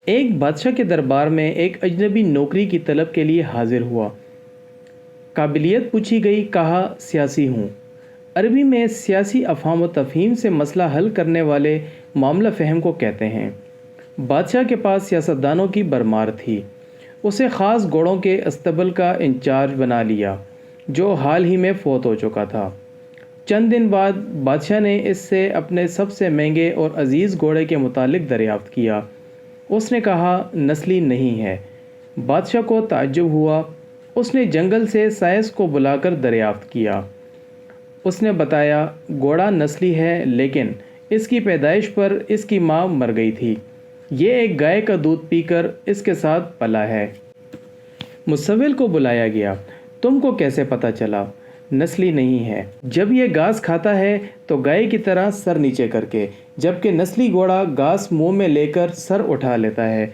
ایک بادشاہ کے دربار میں ایک اجنبی نوکری کی طلب کے لیے حاضر ہوا۔ قابلیت پوچھی گئی، کہا سیاسی ہوں۔ عربی میں سیاسی افہام و تفہیم سے مسئلہ حل کرنے والے معاملہ فہم کو کہتے ہیں۔ بادشاہ کے پاس سیاستدانوں کی بھرمار تھی۔ اسے خاص گھوڑوں کے اسطبل کا انچارج بنا لیا جو حال ہی میں فوت ہو چکا تھا۔ چند دن بعد بادشاہ نے اس سے اپنے سب سے مہنگے اور عزیز گھوڑے کے متعلق دریافت کیا۔ اس نے کہا نسلی نہیں ہے۔ بادشاہ کو تعجب ہوا۔ اس نے جنگل سے سائس کو بلا کر دریافت کیا۔ اس نے بتایا گھوڑا نسلی ہے لیکن اس کی پیدائش پر اس کی ماں مر گئی تھی۔ یہ ایک گائے کا دودھ پی کر اس کے ساتھ پلا ہے۔ مصول کو بلایا گیا۔ تم کو کیسے پتہ چلا؟ نسلی نہیں ہے۔ جب یہ گھاس کھاتا ہے تو گائے کی طرح سر نیچے کر کے، جبکہ نسلی گھوڑا گھاس منہ میں لے کر سر اٹھا لیتا ہے۔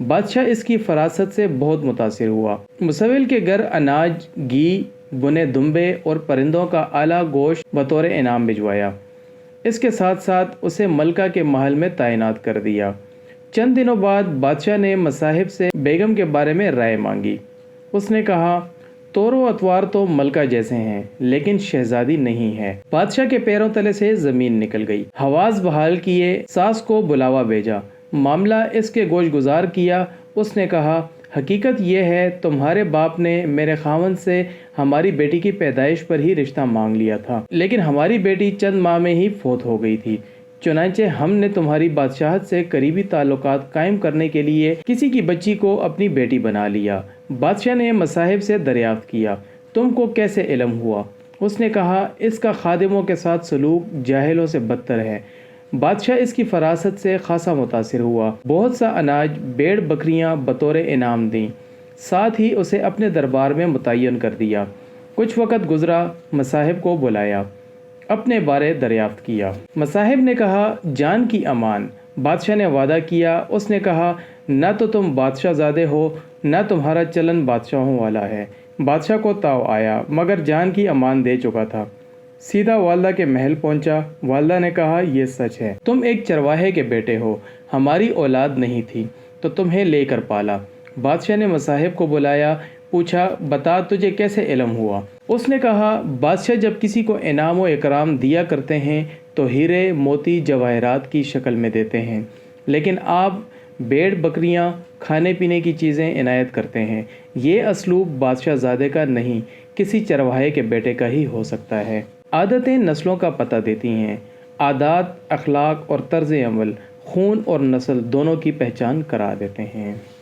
بادشاہ اس کی فراست سے بہت متاثر ہوا۔ مصول کے گھر اناج، گھی، بنے دمبے اور پرندوں کا اعلیٰ گوشت بطور انعام بھجوایا۔ اس کے ساتھ ساتھ اسے ملکہ کے محل میں تعینات کر دیا۔ چند دنوں بعد بادشاہ نے مصاحب سے بیگم کے بارے میں رائے مانگی۔ اس نے کہا طور و اطوار تو ملکہ جیسے ہیں لیکن شہزادی نہیں ہے۔ بادشاہ کے پیروں تلے سے زمین نکل گئی۔ حواس بحال کیے، ساس کو بلاوا بھیجا، معاملہ اس کے گوش گزار کیا۔ اس نے کہا حقیقت یہ ہے تمہارے باپ نے میرے خاوند سے ہماری بیٹی کی پیدائش پر ہی رشتہ مانگ لیا تھا، لیکن ہماری بیٹی چند ماہ میں ہی فوت ہو گئی تھی۔ چنانچہ ہم نے تمہاری بادشاہت سے قریبی تعلقات قائم کرنے کے لیے کسی کی بچی کو اپنی بیٹی بنا لیا۔ بادشاہ نے مصاحب سے دریافت کیا تم کو کیسے علم ہوا؟ اس نے کہا اس کا خادموں کے ساتھ سلوک جاہلوں سے بدتر ہے۔ بادشاہ اس کی فراست سے خاصا متاثر ہوا۔ بہت سا اناج، بھیڑ بکریاں بطور انعام دیں، ساتھ ہی اسے اپنے دربار میں متعین کر دیا۔ کچھ وقت گزرا، مصاحب کو بلایا، اپنے بارے دریافت کیا۔ مصاحب نے کہا جان کی امان۔ بادشاہ نے وعدہ کیا۔ اس نے کہا نہ تو تم بادشاہ زادے ہو نہ تمہارا چلن بادشاہوں والا ہے۔ بادشاہ کو تاؤ آیا مگر جان کی امان دے چکا تھا۔ سیدھا والدہ کے محل پہنچا۔ والدہ نے کہا یہ سچ ہے، تم ایک چرواہے کے بیٹے ہو، ہماری اولاد نہیں تھی تو تمہیں لے کر پالا۔ بادشاہ نے مصاحب کو بلایا، پوچھا بتا تجھے کیسے علم ہوا؟ اس نے کہا بادشاہ جب کسی کو انعام و اکرام دیا کرتے ہیں تو ہیرے، موتی، جواہرات کی شکل میں دیتے ہیں، لیکن آپ بھیڑ بکریاں، کھانے پینے کی چیزیں عنایت کرتے ہیں۔ یہ اسلوب بادشاہ زادے کا نہیں، کسی چرواہے کے بیٹے کا ہی ہو سکتا ہے۔ عادتیں نسلوں کا پتہ دیتی ہیں۔ عادات، اخلاق اور طرز عمل خون اور نسل دونوں کی پہچان کرا دیتے ہیں۔